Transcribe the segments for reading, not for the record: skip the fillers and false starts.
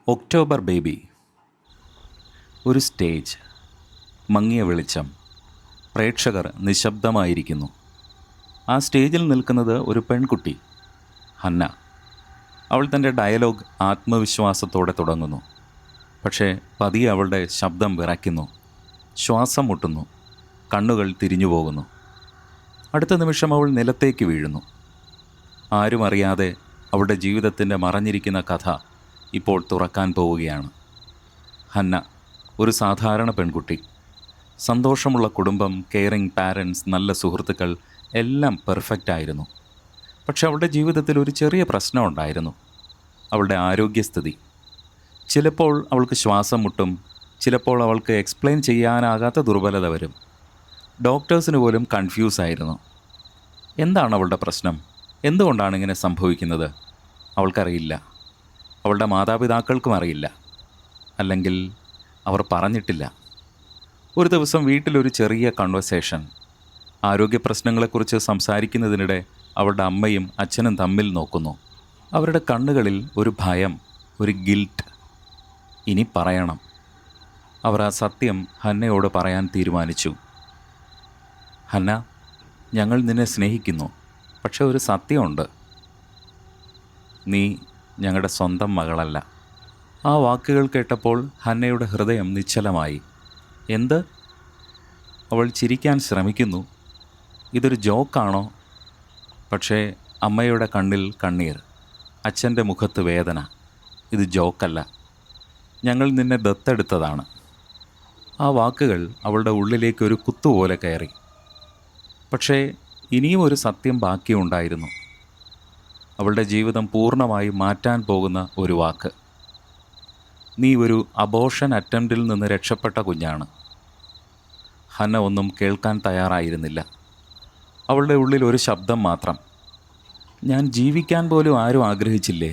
October baby. ഒരു stage, മങ്ങിയ വെളിച്ചം, പ്രേക്ഷകർ നിശബ്ദമായിരിക്കുന്നു. ആ സ്റ്റേജിൽ നിൽക്കുന്നത് ഒരു പെൺകുട്ടി, ഹന്ന. അവൾ തൻ്റെ ഡയലോഗ് ആത്മവിശ്വാസത്തോടെ തുടങ്ങുന്നു. പക്ഷേ പതിയെ അവളുടെ ശബ്ദം വിറയ്ക്കുന്നു, ശ്വാസം മുട്ടുന്നു, കണ്ണുകൾ തിരിഞ്ഞു പോകുന്നു. അടുത്ത നിമിഷം അവൾ നിലത്തേക്ക് വീഴുന്നു. ആരും അറിയാതെ അവളുടെ ജീവിതത്തിൻ്റെ മറഞ്ഞിരിക്കുന്ന കഥ ഇപ്പോൾ തുറക്കാൻ പോവുകയാണ്. ഹന്ന ഒരു സാധാരണ പെൺകുട്ടി. സന്തോഷമുള്ള കുടുംബം, കെയറിങ് പാരൻസ്, നല്ല സുഹൃത്തുക്കൾ, എല്ലാം പെർഫെക്റ്റ് ആയിരുന്നു. പക്ഷെ അവളുടെ ജീവിതത്തിൽ ഒരു ചെറിയ പ്രശ്നം ഉണ്ടായിരുന്നു: അവളുടെ ആരോഗ്യസ്ഥിതി. ചിലപ്പോൾ അവൾക്ക് ശ്വാസം മുട്ടും, ചിലപ്പോൾ അവൾക്ക് എക്സ്പ്ലെയിൻ ചെയ്യാനാകാത്ത ദുർബലത വരും. ഡോക്ടേഴ്സിന് പോലും കൺഫ്യൂസ് ആയിരുന്നു. എന്താണ് അവളുടെ പ്രശ്നം? എന്തുകൊണ്ടാണ് ഇങ്ങനെ സംഭവിക്കുന്നത്? അവൾക്കറിയില്ല. അവളുടെ മാതാപിതാക്കൾക്കും അറിയില്ല. അല്ലെങ്കിൽ അവർ പറഞ്ഞിട്ടില്ല. ഒരു ദിവസം വീട്ടിലൊരു ചെറിയ കൺവെർസേഷൻ. ആരോഗ്യ പ്രശ്നങ്ങളെക്കുറിച്ച് സംസാരിക്കുന്നതിനിടെ അവളുടെ അമ്മയും അച്ഛനും തമ്മിൽ നോക്കുന്നു. അവരുടെ കണ്ണുകളിൽ ഒരു ഭയം, ഒരു ഗിൽട്ട്. ഇനി പറയണം. അവർ ആ സത്യം ഹന്നയോട് പറയാൻ തീരുമാനിച്ചു. ഹന്ന, ഞങ്ങൾ നിന്നെ സ്നേഹിക്കുന്നു. പക്ഷെ ഒരു സത്യമുണ്ട്: നീ ഞങ്ങളുടെ സ്വന്തം മകളല്ല. ആ വാക്കുകൾ കേട്ടപ്പോൾ ഹന്നയുടെ ഹൃദയം നിശ്ചലമായി. എന്ത്? അവൾ ചിരിക്കാൻ ശ്രമിക്കുന്നു. ഇതൊരു ജോക്കാണോ? പക്ഷേ അമ്മയുടെ കണ്ണിൽ കണ്ണീർ, അച്ഛൻ്റെ മുഖത്ത് വേദന. ഇത് ജോക്കല്ല. ഞങ്ങൾ നിന്നെ ദത്തെടുത്തതാണ്. ആ വാക്കുകൾ അവളുടെ ഉള്ളിലേക്ക് ഒരു കുത്തുപോലെ കയറി. പക്ഷേ ഇനിയും ഒരു സത്യം ബാക്കിയുണ്ടായിരുന്നു. അവളുടെ ജീവിതം പൂർണ്ണമായി മാറ്റാൻ പോകുന്ന ഒരു വാക്ക്. നീ ഒരു അബോർഷൻ അറ്റംപ്റ്റിൽ നിന്ന് രക്ഷപ്പെട്ട കുഞ്ഞാണ്. ഹന്ന ഒന്നും കേൾക്കാൻ തയ്യാറായിരുന്നില്ല. അവളുടെ ഉള്ളിൽ ഒരു ശബ്ദം മാത്രം: ഞാൻ ജീവിക്കാൻ പോലും ആരും ആഗ്രഹിച്ചില്ലേ?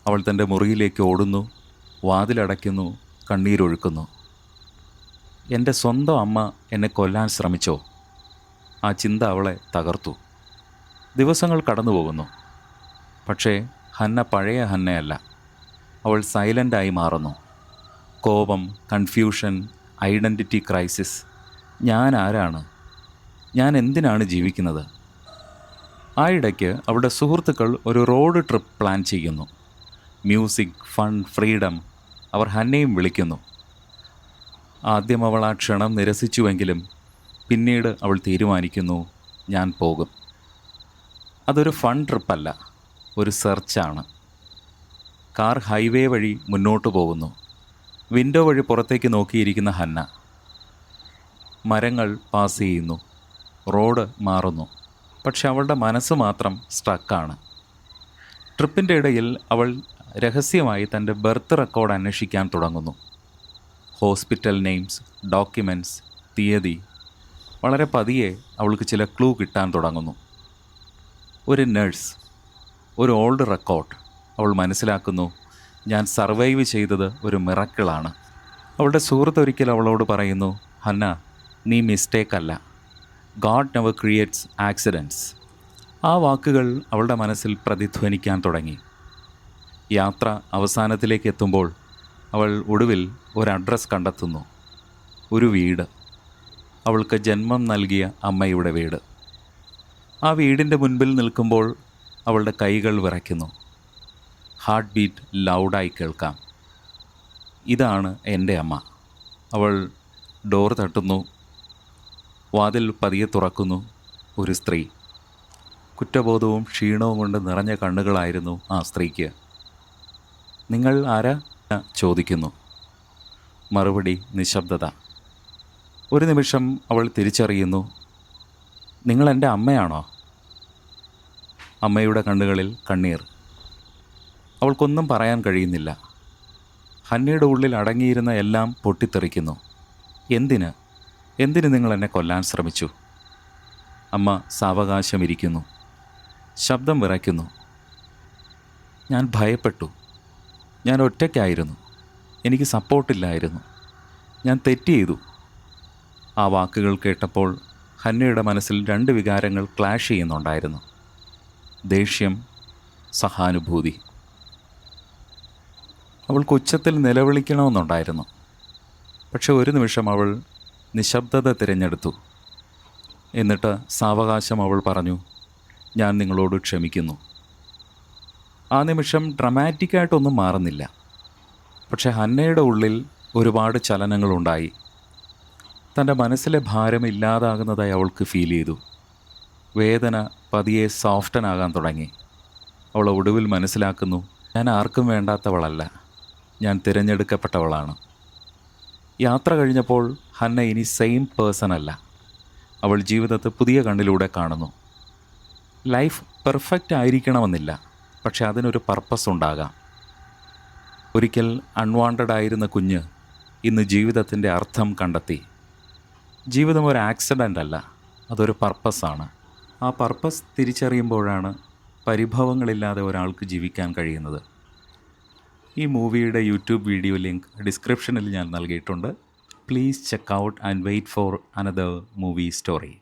അവൾ തൻ്റെ മുറിയിലേക്ക് ഓടുന്നു, വാതിലടയ്ക്കുന്നു, കണ്ണീരൊഴുക്കുന്നു. എൻ്റെ സ്വന്തം അമ്മ എന്നെ കൊല്ലാൻ ശ്രമിച്ചോ? ആ ചിന്ത അവളെ തകർത്തു. ദിവസങ്ങൾ കടന്നു പോകുന്നു. പക്ഷേ ഹന്ന പഴയ ഹന്നയല്ല. അവൾ സൈലൻ്റായി മാറുന്നു. കോപം, കൺഫ്യൂഷൻ, ഐഡൻറ്റിറ്റി ക്രൈസിസ്. ഞാൻ ആരാണ്? ഞാൻ എന്തിനാണ് ജീവിക്കുന്നത്? ആ ഇടയ്ക്ക് അവളുടെ സുഹൃത്തുക്കൾ ഒരു റോഡ് ട്രിപ്പ് പ്ലാൻ ചെയ്യുന്നു. Music, fun, freedom. അവർ ഹന്നയും വിളിക്കുന്നു. ആദ്യം അവൾ ആ ക്ഷണം നിരസിച്ചുവെങ്കിലും പിന്നീട് അവൾ തീരുമാനിക്കുന്നു: ഞാൻ പോകും. അതൊരു ഫൺ ട്രിപ്പല്ല, ഒരു സെർച്ചാണ്. കാർ ഹൈവേ വഴി മുന്നോട്ട് പോകുന്നു. വിൻഡോ വഴി പുറത്തേക്ക് നോക്കിയിരിക്കുന്ന ഹന്ന. മരങ്ങൾ പാസ് ചെയ്യുന്നു, റോഡ് മാറുന്നു. പക്ഷെ അവളുടെ മനസ്സ് മാത്രം സ്ട്രക്കാണ്. ട്രിപ്പിൻ്റെ ഇടയിൽ അവൾ രഹസ്യമായി തൻ്റെ ബർത്ത് റെക്കോർഡ് അന്വേഷിക്കാൻ തുടങ്ങുന്നു. ഹോസ്പിറ്റൽ നെയിംസ്, ഡോക്യുമെൻറ്റ്സ്, തീയതി. വളരെ പതിയെ അവൾക്ക് ചില ക്ലൂ കിട്ടാൻ തുടങ്ങുന്നു. ഒരു നഴ്സ്, ഒരു ഓൾഡ് റെക്കോർഡ്. അവൾ മനസ്സിലാക്കുന്നു: ഞാൻ സർവൈവ് ചെയ്തത് ഒരു മിറക്കിളാണ്. അവളുടെ സുഹൃത്ത് ഒരിക്കൽ അവളോട് പറയുന്നു: ഹന്ന, നീ മിസ്റ്റേക്കല്ല. God never creates accidents. ആ വാക്കുകൾ അവളുടെ മനസ്സിൽ പ്രതിധ്വനിക്കാൻ തുടങ്ങി. യാത്ര അവസാനത്തിലേക്ക് എത്തുമ്പോൾ അവൾ ഒടുവിൽ ഒരു അഡ്രസ്സ് കണ്ടെത്തുന്നു. ഒരു വീട്. അവൾക്ക് ജന്മം നൽകിയ അമ്മയുടെ വീട്. ആ വീടിൻ്റെ മുൻപിൽ നിൽക്കുമ്പോൾ അവളുടെ കൈകൾ വിറയ്ക്കുന്നു. ഹാർട്ട് ബീറ്റ് ലൗഡായി കേൾക്കാം. ഇതാണ് എൻ്റെ അമ്മ. അവൾ ഡോർ തട്ടുന്നു. വാതിൽ പതിയെ തുറക്കുന്നു. ഒരു സ്ത്രീ. കുറ്റബോധവും ക്ഷീണവും കൊണ്ട് നിറഞ്ഞ കണ്ണുകളായിരുന്നു ആ സ്ത്രീക്ക്. നിങ്ങൾ ആരാ? ചോദിക്കുന്നു. മറുപടി നിശബ്ദത. ഒരു നിമിഷം അവൾ തിരിച്ചറിയുന്നു: നിങ്ങൾ എൻ്റെ അമ്മയാണോ? അമ്മയുടെ കണ്ണുകളിൽ കണ്ണീർ. അവൾക്കൊന്നും പറയാൻ കഴിയുന്നില്ല. ഹന്നയുടെ ഉള്ളിൽ അടങ്ങിയിരുന്ന എല്ലാം പൊട്ടിത്തെറിക്കുന്നു. എന്തിന് നിങ്ങൾ എന്നെ കൊല്ലാൻ ശ്രമിച്ചു? അമ്മ സാവകാശം ഇരിക്കുന്നു. ശബ്ദം വിറയ്ക്കുന്നു. ഞാൻ ഭയപ്പെട്ടു. ഞാൻ ഒറ്റയ്ക്കായിരുന്നു. എനിക്ക് സപ്പോർട്ടില്ലായിരുന്നു. ഞാൻ തെറ്റ് ചെയ്തു. ആ വാക്കുകൾ കേട്ടപ്പോൾ ഹന്നയുടെ മനസ്സിൽ രണ്ട് വികാരങ്ങൾ ക്ലാഷ് ചെയ്യുന്നുണ്ടായിരുന്നു: ദേഷ്യം, സഹാനുഭൂതി. അവൾക്ക് ഉച്ചത്തിൽ നിലവിളിക്കണമെന്നുണ്ടായിരുന്നു. പക്ഷെ ഒരു നിമിഷം അവൾ നിശബ്ദത തിരഞ്ഞെടുത്തു. എന്നിട്ട് സാവകാശം അവൾ പറഞ്ഞു, ഞാൻ നിങ്ങളോട് ക്ഷമിക്കുന്നു. ആ നിമിഷം ഡ്രമാറ്റിക്കായിട്ടൊന്നും മാറുന്നില്ല. പക്ഷെ ഹന്നയുടെ ഉള്ളിൽ ഒരുപാട് ചലനങ്ങളുണ്ടായി. തൻ്റെ മനസ്സിലെ ഭാരം ഇല്ലാതാകുന്നതായി അവൾക്ക് ഫീൽ ചെയ്തു. വേദന പതിയെ സോഫ്റ്റനാകാൻ തുടങ്ങി. അവൾ ഒടുവിൽ മനസ്സിലാക്കുന്നു, ഞാൻ ആർക്കും വേണ്ടാത്തവളല്ല, ഞാൻ തിരഞ്ഞെടുക്കപ്പെട്ടവളാണ്. യാത്ര കഴിഞ്ഞപ്പോൾ ഹന്ന ഇനി സെയിം പേഴ്സൺ അല്ല. അവൾ ജീവിതത്തെ പുതിയ കണ്ണിലൂടെ കാണുന്നു. ലൈഫ് പെർഫെക്റ്റ് ആയിരിക്കണമെന്നില്ല, പക്ഷെ അതിനൊരു പർപ്പസ് ഉണ്ടാകാം. ഒരിക്കൽ അൺവാണ്ടഡ് ആയിരുന്ന കുഞ്ഞ് ഇന്ന് ജീവിതത്തിൻ്റെ അർത്ഥം കണ്ടെത്തി. ജീവിതം ഒരു ആക്സിഡൻ്റ് അല്ല, അതൊരു പർപ്പസാണ്. ആ പർപ്പസ് തിരിച്ചറിയുമ്പോഴാണ് പരിഭവങ്ങളില്ലാതെ ഒരാൾക്ക് ജീവിക്കാൻ കഴിയുന്നത്. ഈ മൂവിയുടെ യൂട്യൂബ് വീഡിയോ ലിങ്ക് ഡിസ്ക്രിപ്ഷനിൽ ഞാൻ നൽകിയിട്ടുണ്ട്. Please check out and wait for another movie story.